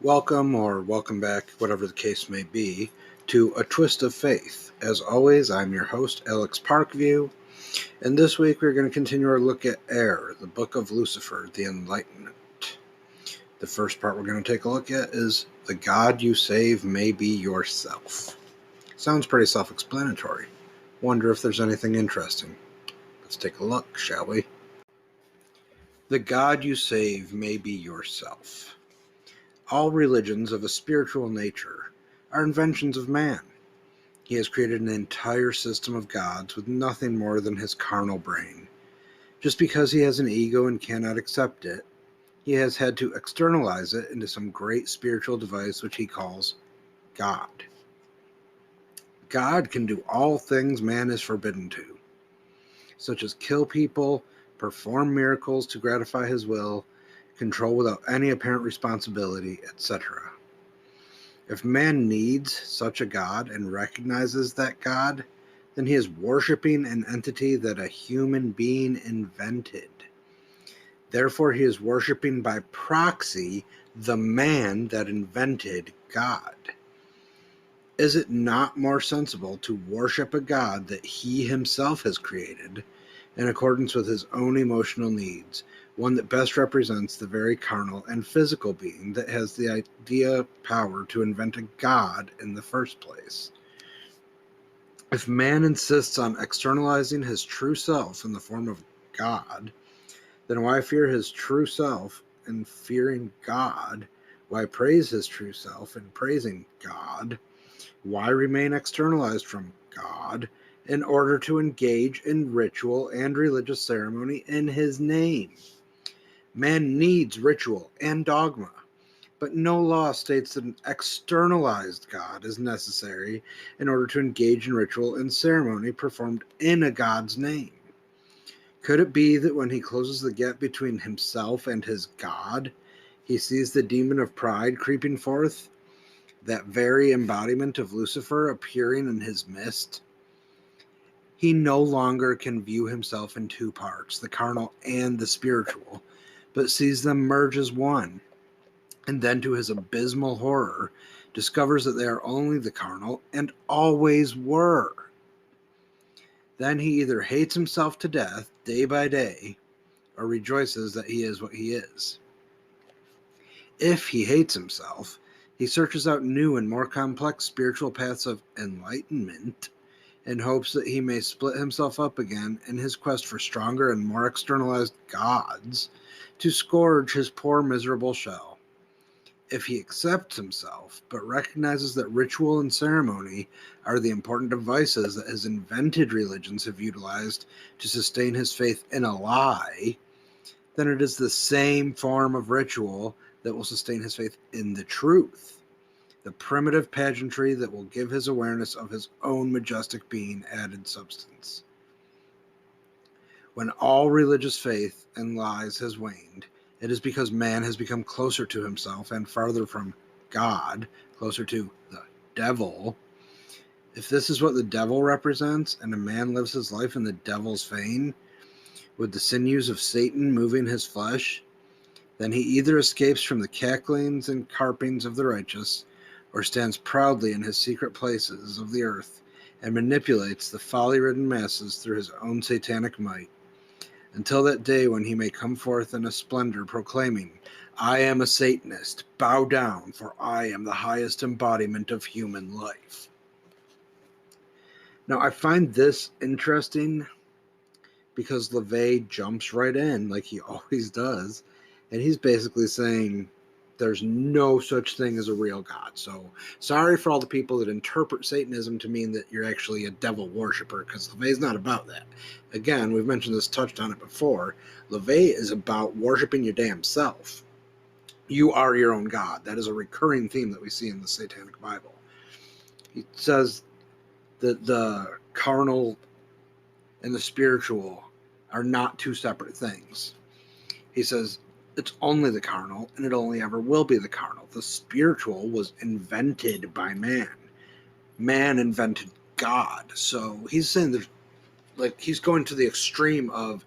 Welcome or welcome back, whatever the case may be, to A Twist of Faith. As always, I'm your host, Alex Parkview, and this week we're going to continue our look at Air, the Book of Lucifer, the Enlightenment. The first part we're going to take a look at is The God You Save May Be Yourself. Sounds pretty self-explanatory. Wonder if there's anything interesting. Let's take a look, shall we? The God you save may be yourself. All religions of a spiritual nature are inventions of man. He has created an entire system of gods with nothing more than his carnal brain. Just because he has an ego and cannot accept it, he has had to externalize it into some great spiritual device which he calls God. God can do all things man is forbidden to, such as kill people, perform miracles to gratify his will, control without any apparent responsibility, etc. If man needs such a God and recognizes that God, then he is worshiping an entity that a human being invented. Therefore, he is worshiping by proxy the man that invented God. Is it not more sensible to worship a God that he himself has created in accordance with his own emotional needs, one that best represents the very carnal and physical being that has the idea power to invent a God in the first place? If man insists on externalizing his true self in the form of God, then why fear his true self in fearing God? Why praise his true self in praising God? Why remain externalized from God in order to engage in ritual and religious ceremony in his name? Man needs ritual and dogma, but no law states that an externalized God is necessary in order to engage in ritual and ceremony performed in a God's name. Could it be that when he closes the gap between himself and his God, he sees the demon of pride creeping forth, that very embodiment of Lucifer appearing in his midst? He no longer can view himself in two parts, the carnal and the spiritual, but sees them merge as one, and then to his abysmal horror discovers that they are only the carnal and always were. Then he either hates himself to death day by day, or rejoices that he is what he is. If he hates himself, he searches out new and more complex spiritual paths of enlightenment in hopes that he may split himself up again in his quest for stronger and more externalized gods to scourge his poor miserable shell. If he accepts himself, but recognizes that ritual and ceremony are the important devices that his invented religions have utilized to sustain his faith in a lie, then it is the same form of ritual that will sustain his faith in the truth, the primitive pageantry that will give his awareness of his own majestic being added substance. When all religious faith and lies has waned, it is because man has become closer to himself and farther from God, closer to the devil. If this is what the devil represents, and a man lives his life in the devil's vein, with the sinews of Satan moving his flesh, then he either escapes from the cacklings and carpings of the righteous, or stands proudly in his secret places of the earth and manipulates the folly-ridden masses through his own satanic might, until that day when he may come forth in a splendor proclaiming, "I am a Satanist, bow down, for I am the highest embodiment of human life." Now, I find this interesting because LaVey jumps right in, like he always does, and he's basically saying there's no such thing as a real God. So sorry for all the people that interpret Satanism to mean that you're actually a devil worshiper, because LaVey's not about that. Again, we've mentioned this, touched on it before. LaVey is about worshiping your damn self. You are your own God. That is a recurring theme that we see in the Satanic Bible. He says that the carnal and the spiritual are not two separate things. He says it's only the carnal, and it only ever will be the carnal. The spiritual was invented by man. Man invented God. So he's saying there's, like, he's going to the extreme of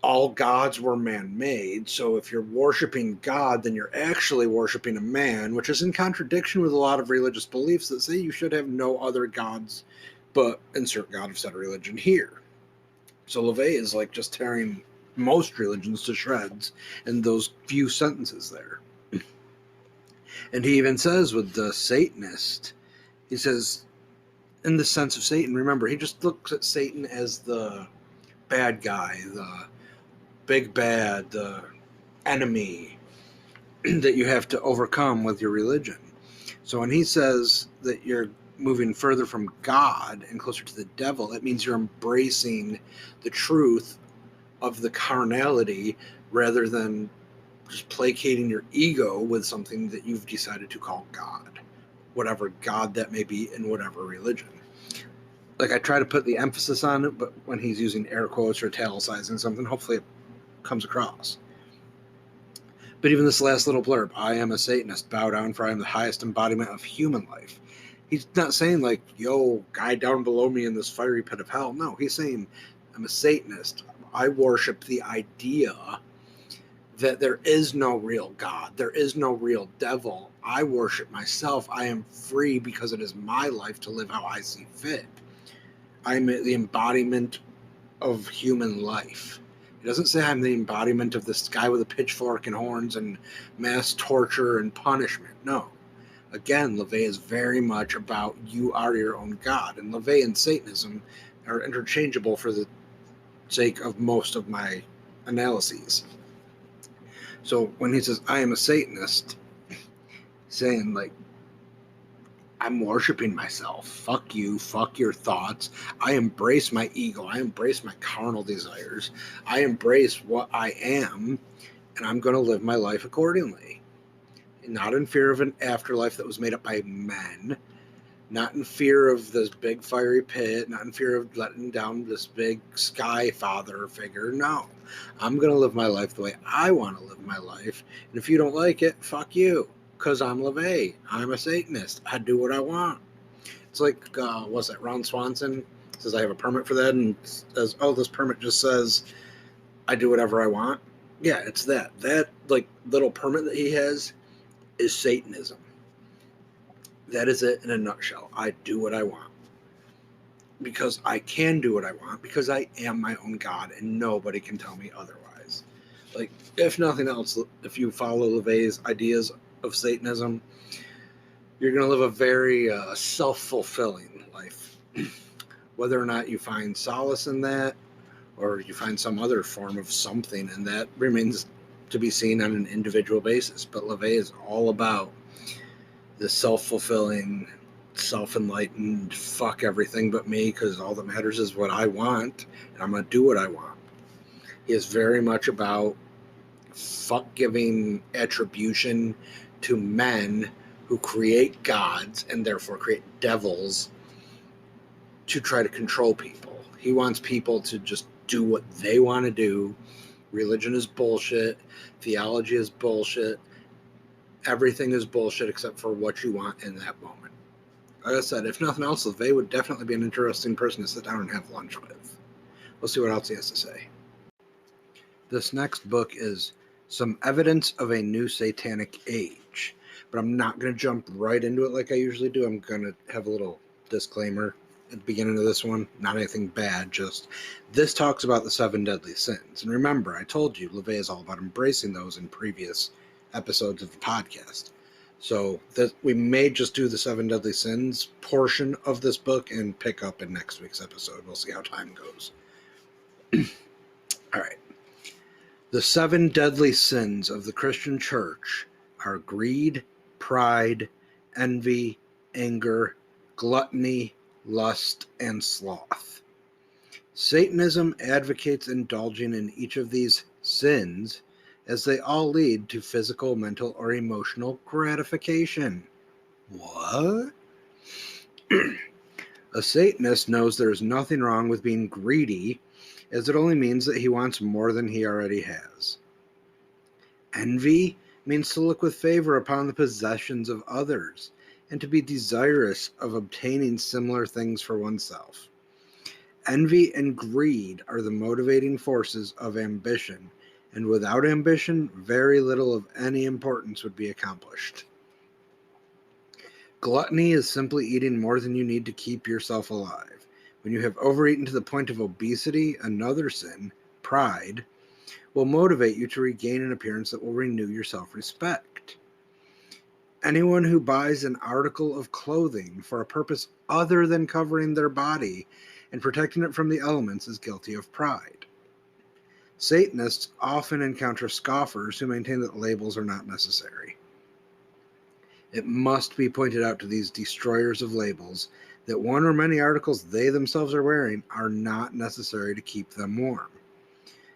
all gods were man-made, so if you're worshiping God, then you're actually worshiping a man, which is in contradiction with a lot of religious beliefs that say you should have no other gods but insert god of said religion here. So LaVey is like just tearing most religions to shreds in those few sentences there. And he even says with the Satanist, he says, in the sense of Satan, remember, he just looks at Satan as the bad guy, the big bad, the enemy that you have to overcome with your religion. So when he says that you're moving further from God and closer to the devil, it means you're embracing the truth of the carnality rather than just placating your ego with something that you've decided to call God, whatever God that may be in whatever religion. Like, I try to put the emphasis on it, but when he's using air quotes or italicizing something, hopefully it comes across. But even this last little blurb, I am a Satanist, bow down for I am the highest embodiment of human life. He's not saying like, yo, guy down below me in this fiery pit of hell. No, he's saying I'm a Satanist. I worship the idea that there is no real God. There is no real devil. I worship myself. I am free because it is my life to live how I see fit. I'm the embodiment of human life. He doesn't say I'm the embodiment of this guy with a pitchfork and horns and mass torture and punishment. No. Again, LaVey is very much about you are your own God. And LaVey and Satanism are interchangeable for the sake of most of my analyses. So when he says, I am a Satanist, saying like, I'm worshiping myself. Fuck you. Fuck your thoughts. I embrace my ego. I embrace my carnal desires. I embrace what I am, and I'm going to live my life accordingly. Not in fear of an afterlife that was made up by men. Not in fear of this big fiery pit. Not in fear of letting down this big sky father figure. No. I'm going to live my life the way I want to live my life. And if you don't like it, fuck you. Because I'm LaVey. I'm a Satanist. I do what I want. It's like, what's that, Ron Swanson says I have a permit for that, and says, oh, this permit just says I do whatever I want. Yeah, it's that. That, like, little permit that he has is Satanism. That is it in a nutshell. I do what I want. Because I can do what I want, because I am my own God, and nobody can tell me otherwise. Like, if nothing else, if you follow LaVey's ideas of Satanism, you're going to live a very self-fulfilling life. Whether or not you find solace in that, or you find some other form of something, and that remains to be seen on an individual basis. But LaVey is all about the self-fulfilling, self-enlightened, fuck everything but me, because all that matters is what I want, and I'm going to do what I want. He is very much about fuck giving attribution to men who create gods and therefore create devils to try to control people. He wants people to just do what they want to do. Religion is bullshit. Theology is bullshit. Everything is bullshit except for what you want in that moment. Like I said, if nothing else, LaVey would definitely be an interesting person to sit down and have lunch with. We'll see what else he has to say. This next book is Some Evidence of a New Satanic Age. But I'm not going to jump right into it like I usually do. I'm going to have a little disclaimer at the beginning of this one. Not anything bad, just this talks about the 7 deadly sins. And remember, I told you LaVey is all about embracing those in previous episodes of the podcast. So we may just do the 7 deadly sins portion of this book and pick up in next week's episode. We'll see how time goes. All right. The 7 deadly sins of the Christian church are greed, pride, envy, anger, gluttony, lust, and sloth. Satanism advocates indulging in each of these sins as they all lead to physical, mental, or emotional gratification. What? A Satanist knows there is nothing wrong with being greedy, as it only means that he wants more than he already has. Envy means to look with favor upon the possessions of others, and to be desirous of obtaining similar things for oneself. Envy and greed are the motivating forces of ambition, and without ambition, very little of any importance would be accomplished. Gluttony is simply eating more than you need to keep yourself alive. When you have overeaten to the point of obesity, another sin, pride, will motivate you to regain an appearance that will renew your self-respect. Anyone who buys an article of clothing for a purpose other than covering their body and protecting it from the elements is guilty of pride. Satanists often encounter scoffers who maintain that labels are not necessary. It must be pointed out to these destroyers of labels that one or many articles they themselves are wearing are not necessary to keep them warm.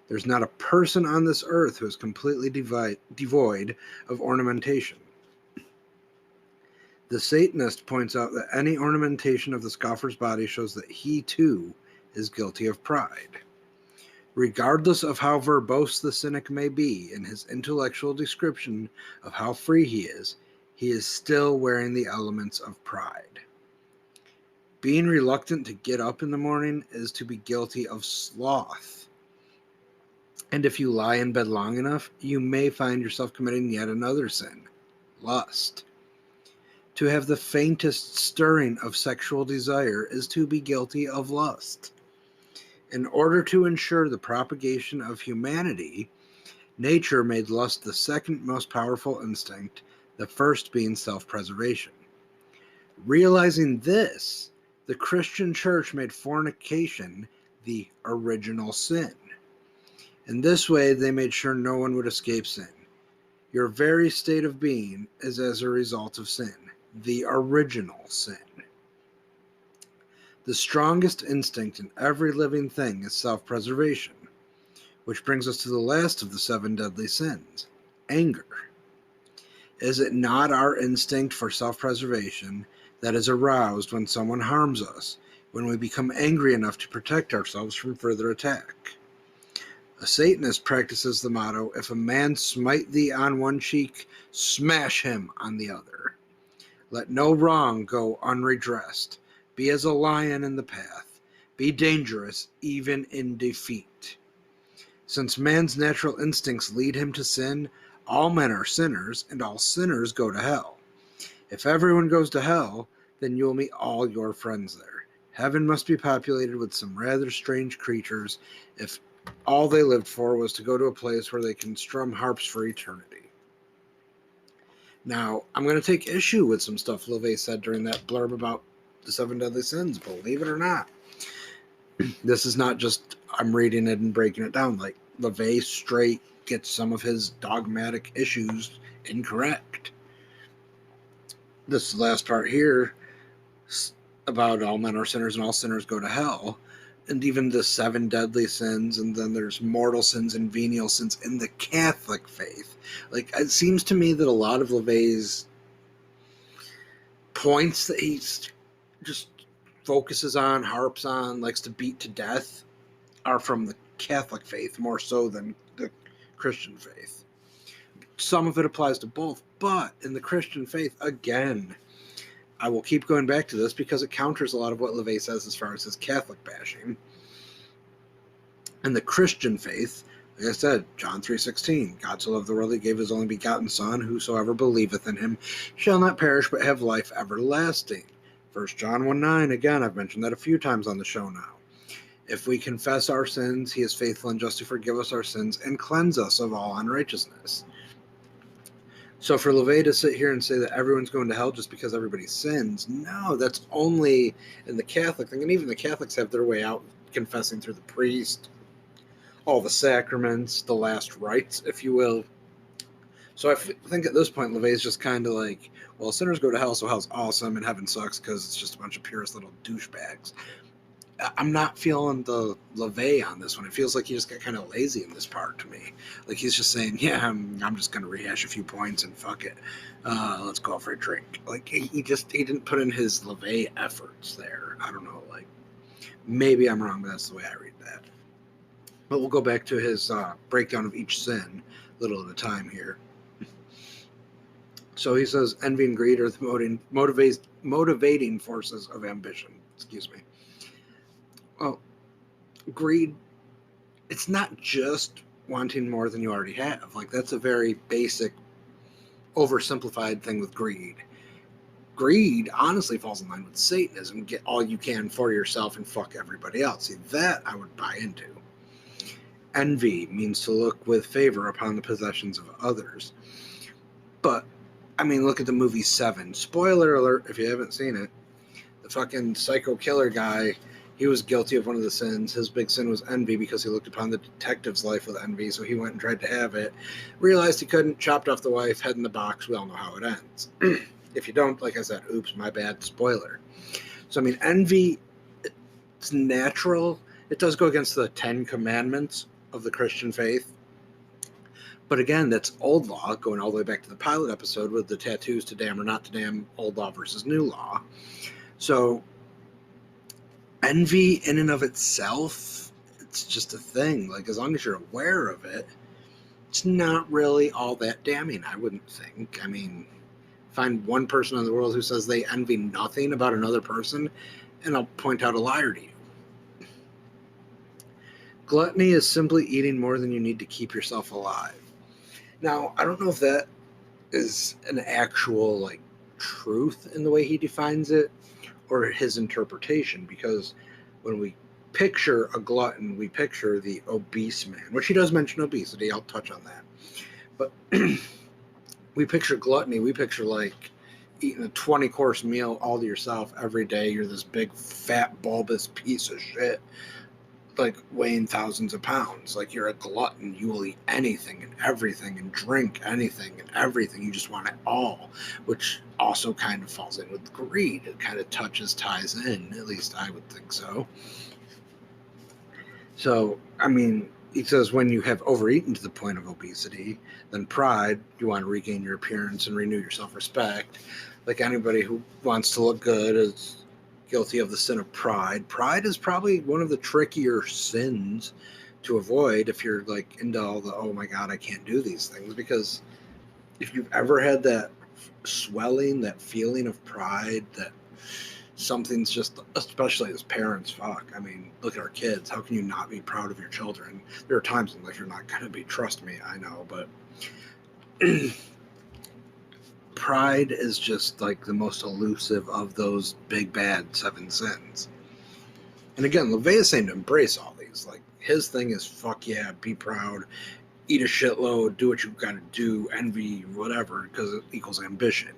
There's not a person on this earth who is completely devoid of ornamentation. The Satanist points out that any ornamentation of the scoffer's body shows that he, too, is guilty of pride. Regardless of how verbose the cynic may be in his intellectual description of how free he is still wearing the elements of pride. Being reluctant to get up in the morning is to be guilty of sloth. And if you lie in bed long enough, you may find yourself committing yet another sin, lust. To have the faintest stirring of sexual desire is to be guilty of lust. In order to ensure the propagation of humanity, nature made lust the second most powerful instinct, the first being self-preservation. Realizing this, the Christian church made fornication the original sin. In this way, they made sure no one would escape sin. Your very state of being is as a result of sin, the original sin. The strongest instinct in every living thing is self-preservation, which brings us to the last of the 7 deadly sins, anger. Is it not our instinct for self-preservation that is aroused when someone harms us, when we become angry enough to protect ourselves from further attack? A Satanist practices the motto, if a man smite thee on one cheek, smash him on the other. Let no wrong go unredressed. Be as a lion in the path. Be dangerous even in defeat. Since man's natural instincts lead him to sin, all men are sinners, and all sinners go to hell. If everyone goes to hell, then you will meet all your friends there. Heaven must be populated with some rather strange creatures if all they lived for was to go to a place where they can strum harps for eternity. Now, I'm going to take issue with some stuff LaVey said during that blurb about the 7 deadly sins, believe it or not. This is not just I'm reading it and breaking it down. Like, LaVey straight gets some of his dogmatic issues incorrect. This last part here about all men are sinners and all sinners go to hell, and even the 7 deadly sins, and then there's mortal sins and venial sins in the Catholic faith. Like, it seems to me that a lot of LaVey's points that he just focuses on, harps on, likes to beat to death, are from the Catholic faith more so than the Christian faith. Some of it applies to both, but in the Christian faith, again, I will keep going back to this because it counters a lot of what LaVey says as far as his Catholic bashing. In the Christian faith, like I said, John 3:16, God so loved the world, he gave his only begotten Son, whosoever believeth in him shall not perish but have life everlasting. 1 John 1:9, again, I've mentioned that a few times on the show now. If we confess our sins, he is faithful and just to forgive us our sins and cleanse us of all unrighteousness. So for LaVey to sit here and say that everyone's going to hell just because everybody sins, no, that's only in the Catholic thing. And even the Catholics have their way out, confessing through the priest, all the sacraments, the last rites, if you will. So I think at this point, LaVey's just kind of like, well, sinners go to hell, so hell's awesome, and heaven sucks because it's just a bunch of purist little douchebags. I'm not feeling the LaVey on this one. It feels like he just got kind of lazy in this part to me. Like he's just saying, yeah, I'm just going to rehash a few points and fuck it. Let's go out for a drink. Like he didn't put in his LaVey efforts there. I don't know. Like maybe I'm wrong, but that's the way I read that. But we'll go back to his breakdown of each sin, little at a time here. So he says, envy and greed are the motivating forces of ambition. Excuse me. Well, greed, it's not just wanting more than you already have. Like, that's a very basic, oversimplified thing with greed. Greed honestly falls in line with Satanism. Get all you can for yourself and fuck everybody else. See, that I would buy into. Envy means to look with favor upon the possessions of others. But, I mean, look at the movie Seven. Spoiler alert if you haven't seen it. The fucking psycho killer guy, he was guilty of one of the sins. His big sin was envy because he looked upon the detective's life with envy, so he went and tried to have it. Realized he couldn't, chopped off the wife, head in the box. We all know how it ends. If you don't, like I said, oops, my bad, spoiler. So, I mean, envy, it's natural. It does go against the 10 Commandments of the Christian faith. But again, that's old law, going all the way back to the pilot episode with the tattoos to damn or not to damn, old law versus new law. So, envy in and of itself, it's just a thing. Like, as long as you're aware of it, it's not really all that damning, I wouldn't think. I mean, find one person in the world who says they envy nothing about another person, and I'll point out a liar to you. Gluttony is simply eating more than you need to keep yourself alive. Now, I don't know if that is an actual, like, truth in the way he defines it, or his interpretation, because when we picture a glutton, we picture the obese man, which he does mention obesity. I'll touch on that. But we picture gluttony, we picture like eating a 20-course meal all to yourself every day. You're this big, fat, bulbous piece of shit, like weighing thousands of pounds. Like, you're a glutton. You will eat anything and everything and drink anything and everything. You just want it all, which also kind of falls in with greed. It kind of ties in, at least I would think so. So, I mean, he says when you have overeaten to the point of obesity, then pride, you want to regain your appearance and renew your self-respect. Like, anybody who wants to look good is guilty of the sin of pride. Pride is probably one of the trickier sins to avoid if you're like into all the, oh my God, I can't do these things. Because if you've ever had that swelling, that feeling of pride, that something's just, especially as parents, fuck. I mean, look at our kids. How can you not be proud of your children? There are times in life you're not going to be, trust me, I know, but pride is just like the most elusive of those big bad 7 sins. And again, LaVey is saying to embrace all these. Like, his thing is fuck yeah, be proud, eat a shitload, do what you gotta do, envy, whatever, because it equals ambition.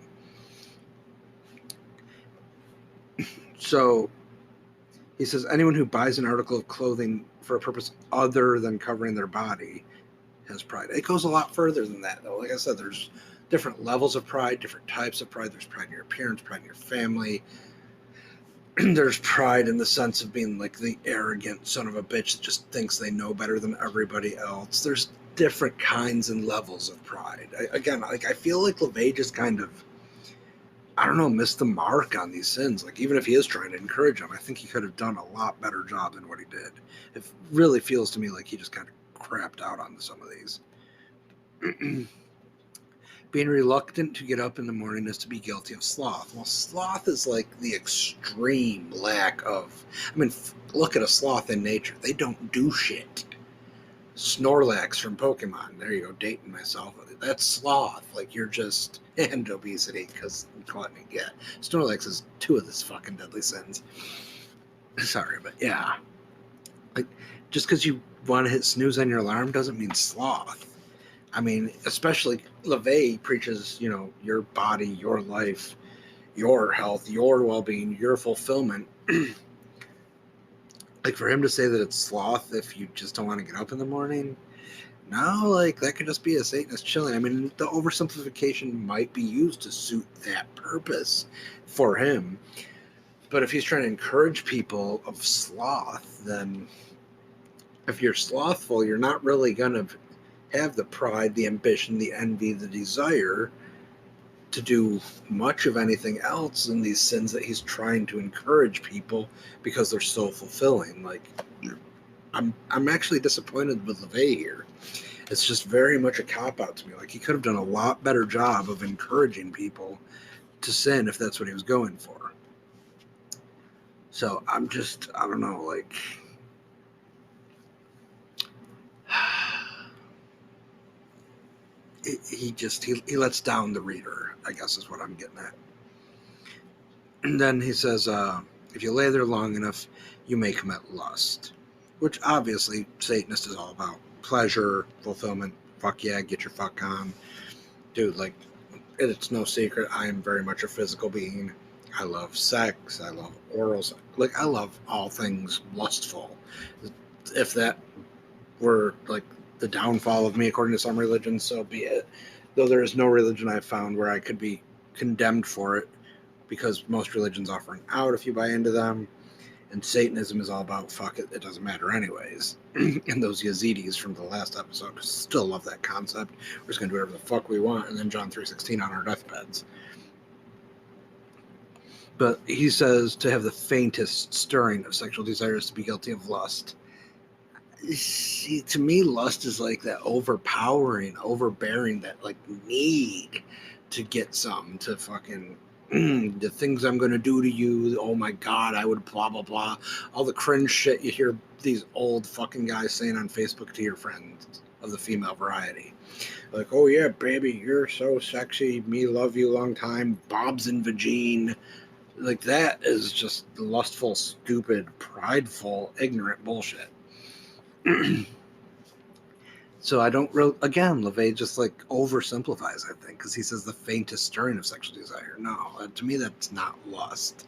So he says anyone who buys an article of clothing for a purpose other than covering their body has pride. It goes a lot further than that, though. Like I said, there's different levels of pride, different types of pride. There's pride in your appearance, pride in your family. There's pride in the sense of being like the arrogant son of a bitch that just thinks they know better than everybody else. There's different kinds and levels of pride. I feel like LaVey just kind of, I don't know, missed the mark on these sins. Like, even if he is trying to encourage them, I think he could have done a lot better job than what he did. It really feels to me like he just kind of crapped out on some of these. Being reluctant to get up in the morning is to be guilty of sloth. Well, sloth is like the extreme lack of, I mean, look at a sloth in nature. They don't do shit. Snorlax from Pokemon. There you go, dating myself. That's sloth. Like, you're just, and obesity, because gluttony. Yeah, Snorlax is 2 of this fucking deadly sins. Sorry, but yeah. Like, just because you want to hit snooze on your alarm doesn't mean sloth. I mean, especially LaVey preaches, you know, your body, your life, your health, your well-being, your fulfillment. Like, for him to say that it's sloth if you just don't want to get up in the morning, no, like, that could just be a Satanist chilling. I mean, the oversimplification might be used to suit that purpose for him. But if he's trying to encourage people of sloth, then if you're slothful, you're not really going to have the pride, the ambition, the envy, the desire to do much of anything else in these sins that he's trying to encourage people because they're so fulfilling. Like, I'm actually disappointed with LaVey here. It's just very much a cop-out to me. Like, he could have done a lot better job of encouraging people to sin if that's what he was going for. So I don't know, like, he lets down the reader, I guess is what I'm getting at. And then he says, if you lay there long enough, you may commit lust, which obviously Satanist is all about. Pleasure, fulfillment, fuck yeah, get your fuck on. Dude, like, it's no secret, I am very much a physical being. I love sex, I love oral sex. Like, I love all things lustful. If that were, like, the downfall of me, according to some religions, so be it. Though there is no religion I've found where I could be condemned for it, because most religions offer an out if you buy into them. And Satanism is all about, fuck it, it doesn't matter anyways. And those Yazidis from the last episode still love that concept. We're just going to do whatever the fuck we want, and then John 3:16 on our deathbeds. But he says to have the faintest stirring of sexual desire is to be guilty of lust. See, to me, lust is like that overpowering, overbearing, that like need to get something, to fucking the things I'm going to do to you, oh my god, I would blah blah blah, all the cringe shit you hear these old fucking guys saying on Facebook to your friends of the female variety. Like, oh yeah, baby, you're so sexy, me love you long time, Bob's in vagine. Like, that is just lustful, stupid, prideful, ignorant bullshit. So I don't really, again, LaVey just like oversimplifies, I think, because he says the faintest stirring of sexual desire. No, to me, that's not lust.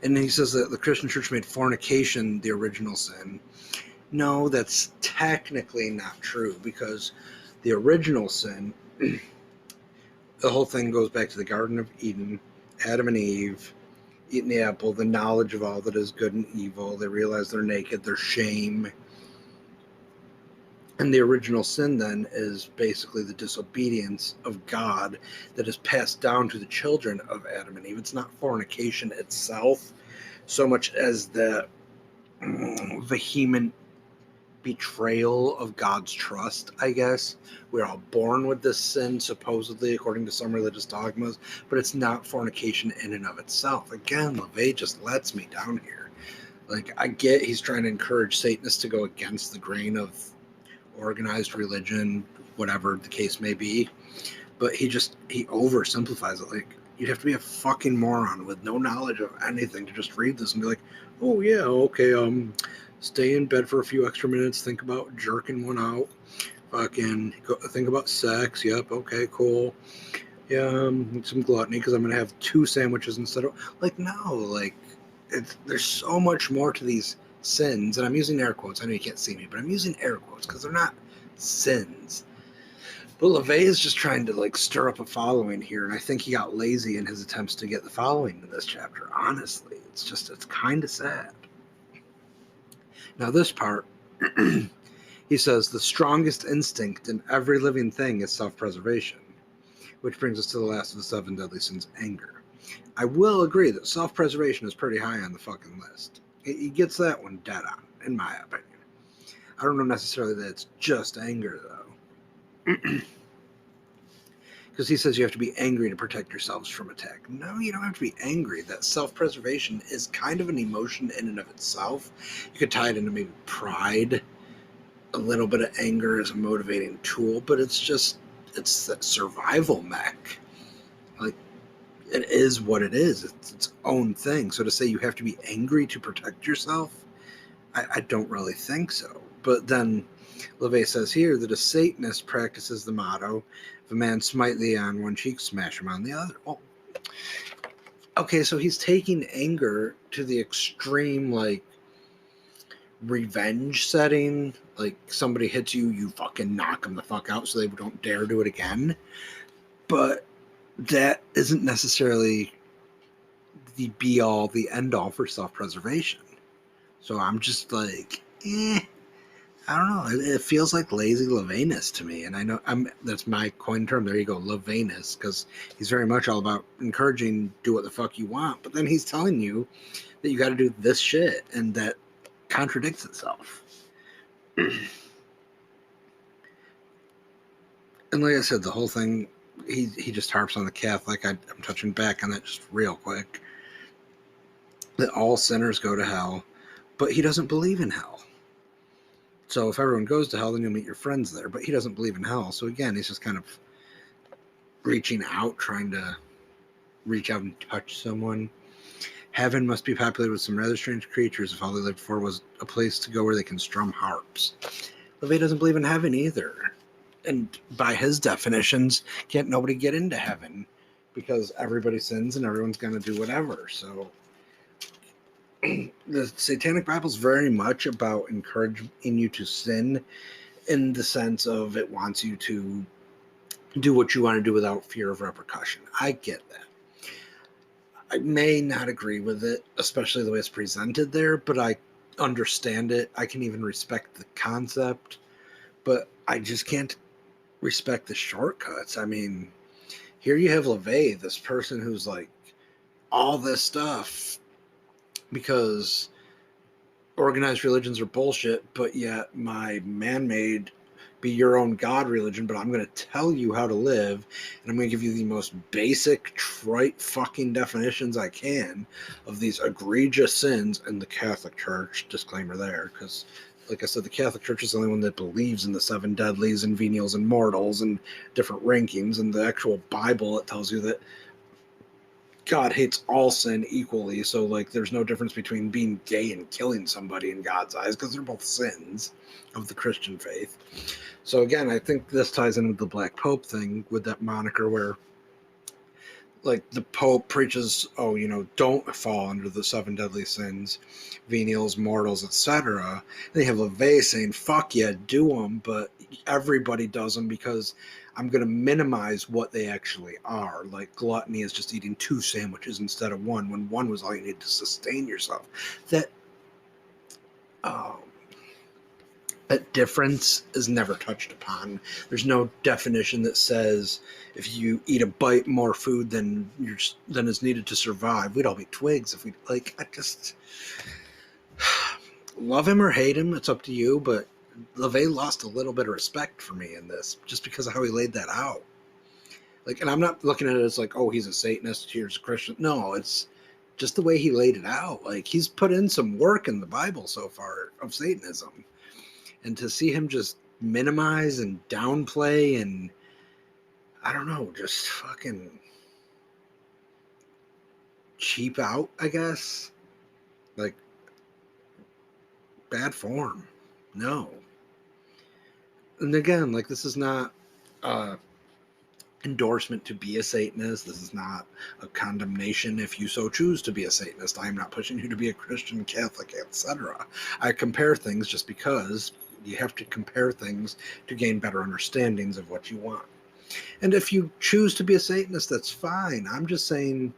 And he says that the Christian church made fornication the original sin. No, that's technically not true, because the original sin, the whole thing goes back to the Garden of Eden, Adam and Eve, eating the apple, the knowledge of all that is good and evil. They realize they're naked, their shame. And the original sin then is basically the disobedience of God that is passed down to the children of Adam and Eve. It's not fornication itself so much as the vehement betrayal of God's trust, I guess. We're all born with this sin, supposedly, according to some religious dogmas, but it's not fornication in and of itself. Again, LaVey just lets me down here. Like, I get he's trying to encourage Satanists to go against the grain of organized religion, whatever the case may be, but he oversimplifies it. Like, you'd have to be a fucking moron with no knowledge of anything to just read this and be like, oh yeah, okay, stay in bed for a few extra minutes, think about jerking one out, fucking think about sex, yep, okay, cool, yeah, some gluttony because I'm gonna have 2 sandwiches instead of, like, no, like, there's so much more to these sins, and I'm using air quotes. I know you can't see me, but I'm using air quotes because they're not sins. But LaVey is just trying to like stir up a following here, and I think he got lazy in his attempts to get the following in this chapter. Honestly, it's kind of sad. Now this part, he says the strongest instinct in every living thing is self-preservation, which brings us to the last of the 7 deadly sins, anger. I will agree that self-preservation is pretty high on the fucking list. He gets that one dead on, in my opinion. I don't know necessarily that it's just anger, though. Because he says you have to be angry to protect yourselves from attack. No, you don't have to be angry. That self-preservation is kind of an emotion in and of itself. You could tie it into maybe pride. A little bit of anger is a motivating tool, but it's that survival mech. Like, it is what it is. It's its own thing. So to say you have to be angry to protect yourself, I don't really think so. But then LaVey says here that a Satanist practices the motto, if a man smite thee on one cheek, smash him on the other. Well, okay, so he's taking anger to the extreme, like, revenge setting. Like, somebody hits you, you fucking knock them the fuck out so they don't dare do it again. But that isn't necessarily the be-all, the end-all for self-preservation. So I'm just like, I don't know. It feels like lazy LaVeyness to me. And I know that's my coin term. There you go, LaVeyness, because he's very much all about encouraging do what the fuck you want. But then he's telling you that you got to do this shit, and that contradicts itself. And like I said, the whole thing, he just harps on the Catholic. I'm touching back on that just real quick. That all sinners go to hell, but he doesn't believe in hell. So if everyone goes to hell, then you'll meet your friends there. But he doesn't believe in hell. So again, he's just kind of reaching out, trying to reach out and touch someone. Heaven must be populated with some rather strange creatures if all they lived for was a place to go where they can strum harps. LaVey doesn't believe in heaven either. And by his definitions, can't nobody get into heaven because everybody sins and everyone's going to do whatever. So the Satanic Bible is very much about encouraging you to sin in the sense of it wants you to do what you want to do without fear of repercussion. I get that. I may not agree with it, especially the way it's presented there, but I understand it. I can even respect the concept, but I just can't respect the shortcuts. I mean, here you have LaVey, this person who's like all this stuff because organized religions are bullshit, but yet my man-made be your own God religion, but I'm going to tell you how to live, and I'm going to give you the most basic, trite fucking definitions I can of these egregious sins in the Catholic Church. Disclaimer there, because, like I said, the Catholic Church is the only one that believes in the seven deadlies and venials and mortals and different rankings, and the actual Bible, it tells you that God hates all sin equally, so like there's no difference between being gay and killing somebody in God's eyes because they're both sins of the Christian faith. So again, I think this ties in with the Black Pope thing with that moniker where like the Pope preaches, oh, don't fall under the seven deadly sins, venials, mortals, etc. And they have LaVey saying, fuck yeah, do them, but everybody does them because I'm going to minimize what they actually are. Like gluttony is just eating 2 sandwiches instead of 1, when 1 was all you need to sustain yourself. That difference is never touched upon. There's no definition that says if you eat a bite more food than is needed to survive, we'd all be twigs if we like. I just love him or hate him, it's up to you. But LaVey lost a little bit of respect for me in this just because of how he laid that out. Like, and I'm not looking at it as like, oh, he's a Satanist, here's a Christian. No, it's just the way he laid it out. Like, he's put in some work in the Bible so far of Satanism. And to see him just minimize and downplay and, I don't know, just fucking cheap out, I guess. Like, bad form. No. And again, like, this is not endorsement to be a Satanist. This is not a condemnation if you so choose to be a Satanist. I am not pushing you to be a Christian, Catholic, etc. I compare things just because you have to compare things to gain better understandings of what you want. And if you choose to be a Satanist, that's fine. I'm just saying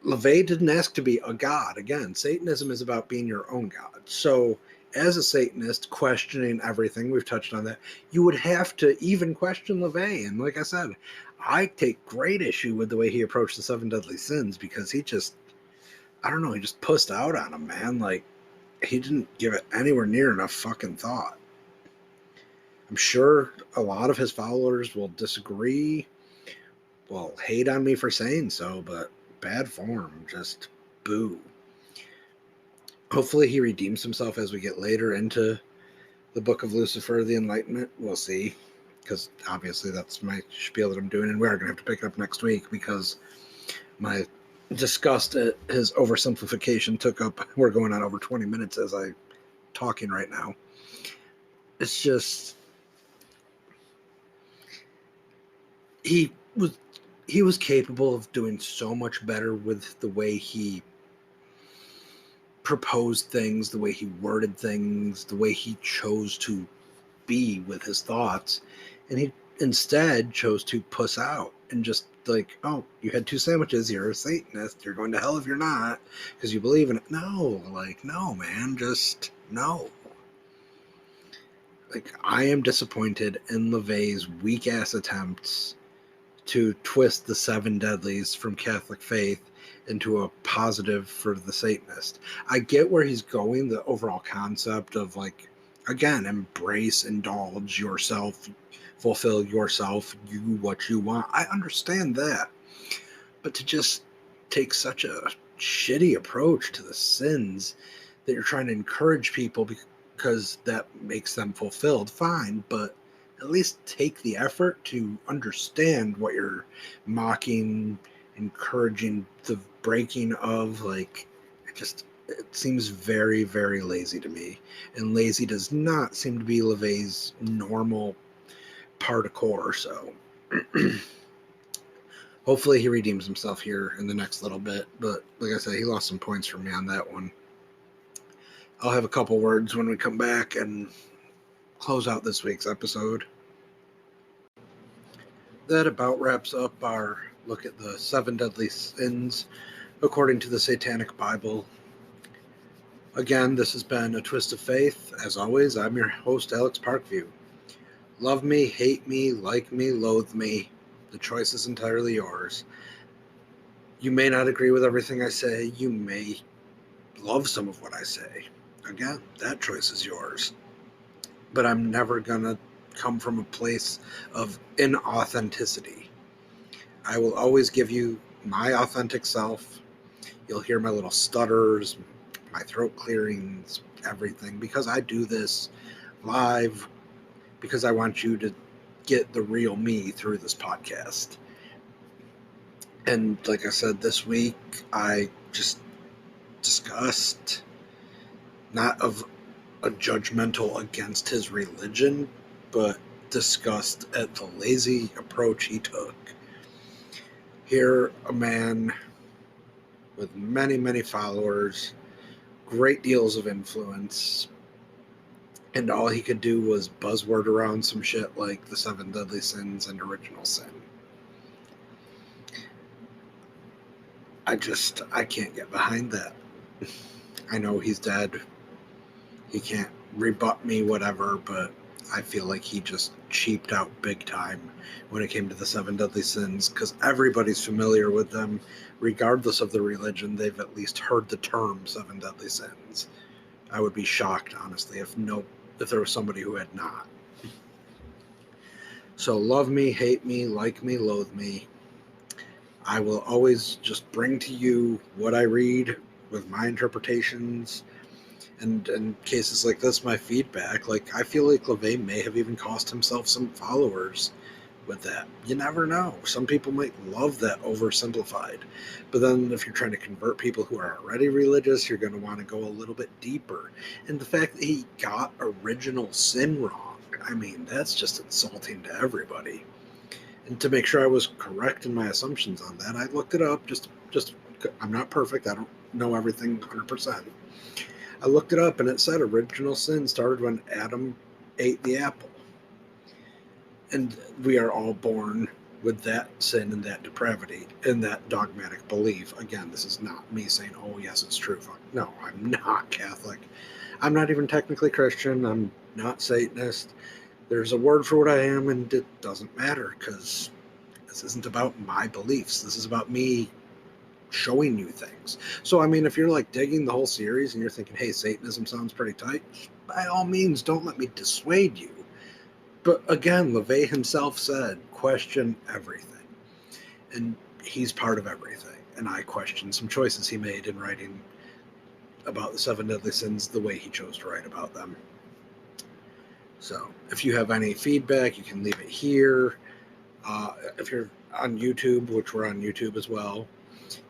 LaVey didn't ask to be a god. Again, Satanism is about being your own god. So as a Satanist, questioning everything, we've touched on that, you would have to even question LaVey. And like I said, I take great issue with the way he approached the 7 deadly sins because he just, I don't know, he just pussed out on him, man. Like, he didn't give it anywhere near enough fucking thought. I'm sure a lot of his followers will disagree, will hate on me for saying so, but bad form, just boo. Hopefully he redeems himself as we get later into the Book of Lucifer, the Enlightenment. We'll see, because obviously that's my spiel that I'm doing, and we are going to have to pick it up next week because my disgust at his oversimplification took up, we're going on over 20 minutes as I'm talking right now. It's just, he was capable of doing so much better with the way he proposed things, the way he worded things, the way he chose to be with his thoughts. And he instead chose to puss out and just like, oh, you had 2 sandwiches, you're a Satanist, you're going to hell if you're not, because you believe in it. No, like, no, man, just no. Like, I am disappointed in LaVey's weak-ass attempts to twist the 7 deadlies from Catholic faith into a positive for the Satanist. I get where he's going, the overall concept of, like, again, embrace, indulge yourself, fulfill yourself, you what you want. I understand that. But to just take such a shitty approach to the sins that you're trying to encourage people because that makes them fulfilled, fine, but at least take the effort to understand what you're mocking, encouraging the breaking of. Like, it seems very, very lazy to me. And lazy does not seem to be LaVey's normal part of core, so hopefully he redeems himself here in the next little bit. But like I said, he lost some points for me on that one. I'll have a couple words when we come back and close out this week's episode. That about wraps up our look at the 7 deadly sins according to the Satanic Bible. Again, this has been A Twist of Faith. As always, I'm your host, Alex Parkview. Love me, hate me, like me, loathe me. The choice is entirely yours. You may not agree with everything I say. You may love some of what I say. Again, that choice is yours. But I'm never going to come from a place of inauthenticity. I will always give you my authentic self. You'll hear my little stutters, my throat clearings, everything, because I do this live, because I want you to get the real me through this podcast. And like I said, this week, I just discussed, not of a judgmental against his religion, but disgust at the lazy approach he took. Here, a man with many, many followers, great deals of influence, and all he could do was buzzword around some shit like the 7 deadly sins and original sin. I can't get behind that. I know he's dead. He can't rebut me, whatever, but I feel like he just cheaped out big time when it came to the 7 deadly sins, because everybody's familiar with them. Regardless of the religion, they've at least heard the term 7 deadly sins. I would be shocked, honestly, if there was somebody who had not. So love me, hate me, like me, loathe me. I will always just bring to you what I read with my interpretations, and in cases like this, my feedback. Like, I feel like LaVey may have even cost himself some followers with that. You never know. Some people might love that oversimplified. But then if you're trying to convert people who are already religious, you're going to want to go a little bit deeper. And the fact that he got original sin wrong, I mean, that's just insulting to everybody. And to make sure I was correct in my assumptions on that, I looked it up. Just I'm not perfect. I don't know everything 100%. I looked it up, and it said original sin started when Adam ate the apple. And we are all born with that sin and that depravity and that dogmatic belief. Again, this is not me saying, oh, yes, it's true. No, I'm not Catholic. I'm not even technically Christian. I'm not Satanist. There's a word for what I am, and it doesn't matter, because this isn't about my beliefs. This is about me showing you things. So, I mean, if you're like digging the whole series and you're thinking, hey, Satanism sounds pretty tight, by all means, don't let me dissuade you. But again, LaVey himself said, question everything. And he's part of everything. And I question some choices he made in writing about the 7 deadly sins the way he chose to write about them. So if you have any feedback, you can leave it here. If you're on YouTube, which we're on YouTube as well,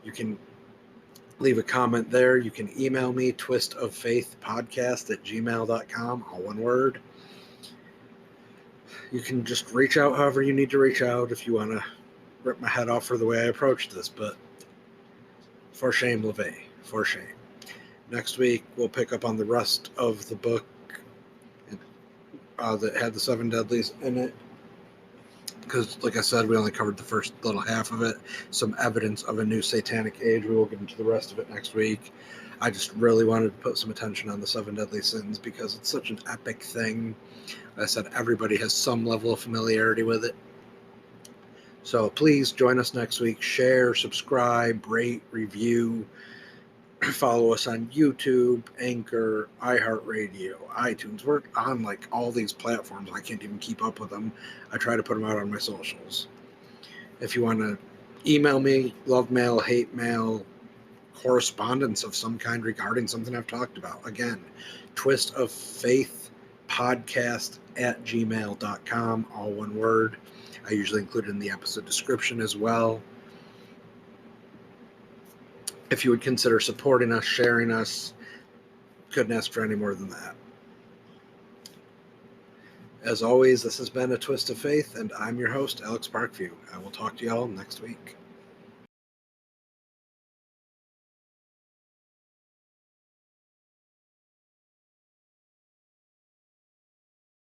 you can leave a comment there. You can email me, twistoffaithpodcast@gmail.com, all one word. You can just reach out however you need to reach out if you want to rip my head off for the way I approached this. But for shame, LaVey, for shame. Next week, we'll pick up on the rest of the book that had the 7 deadlies in it. Because, like I said, we only covered the first little half of it. Some evidence of a new satanic age. We will get into the rest of it next week. I just really wanted to put some attention on the 7 deadly sins because it's such an epic thing. Like I said, everybody has some level of familiarity with it. So please join us next week. Share, subscribe, rate, review. Follow us on YouTube, Anchor, iHeartRadio, iTunes. We're on like all these platforms. I can't even keep up with them. I try to put them out on my socials. If you want to email me, love mail, hate mail, correspondence of some kind regarding something I've talked about, again, twistoffaithpodcast@gmail.com, all one word. I usually include it in the episode description as well. If you would consider supporting us, sharing us, couldn't ask for any more than that. As always, this has been A Twist of Faith, and I'm your host, Alex Parkview. I will talk to you all next week.